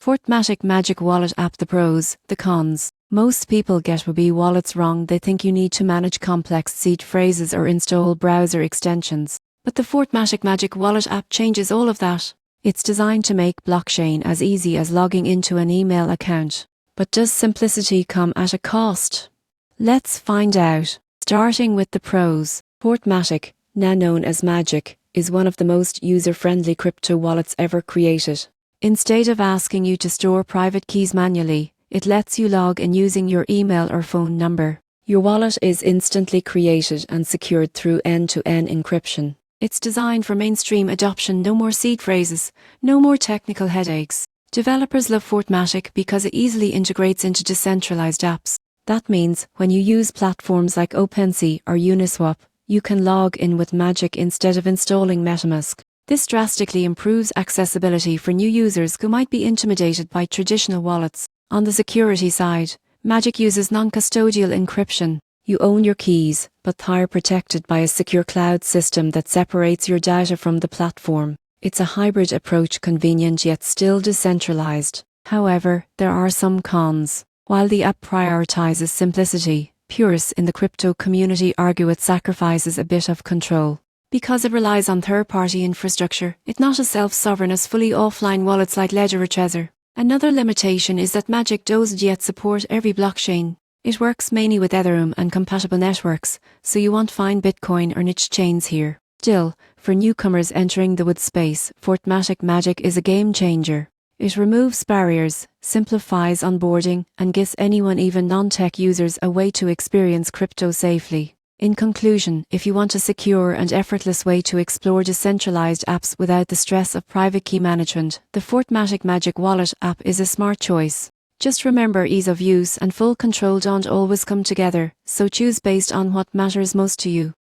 Fortmatic Magic Wallet app. The pros, the cons. Most people get WebE wallets wrong. They think you need to manage complex seed phrases or install browser extensions. But the Fortmatic Magic Wallet app changes all of that. It's designed to make blockchain as easy as logging into an email account. But does simplicity come at a cost? Let's find out. Starting with the pros. Fortmatic, now known as Magic, is one of the most user-friendly crypto wallets ever created. Instead of asking you to store private keys manually, it lets you log in using your email or phone number. Your wallet is instantly created and secured through end-to-end encryption. It's designed for mainstream adoption. No more seed phrases, no more technical headaches. Developers love Fortmatic because it easily integrates into decentralized apps. That means when you use platforms like OpenSea or Uniswap, you can log in with Magic instead of installing MetaMask. This drastically improves accessibility for new users who might be intimidated by traditional wallets. On the security side, Magic uses non-custodial encryption. You own your keys, but are protected by a secure cloud system that separates your data from the platform. It's a hybrid approach, convenient yet still decentralized. However, there are some cons. While the app prioritizes simplicity, purists in the crypto community argue it sacrifices a bit of control. Because it relies on third-party infrastructure, it's not as self-sovereign as fully offline wallets like Ledger or Trezor. Another limitation is that Magic doesn't yet support every blockchain. It works mainly with Ethereum and compatible networks, so you won't find Bitcoin or niche chains here. Still, for newcomers entering the wood space, Fortmatic Magic is a game-changer. It removes barriers, simplifies onboarding, and gives anyone, even non-tech users, a way to experience crypto safely. In conclusion, if you want a secure and effortless way to explore decentralized apps without the stress of private key management, the Fortmatic Magic Wallet app is a smart choice. Just remember, ease of use and full control don't always come together, so choose based on what matters most to you.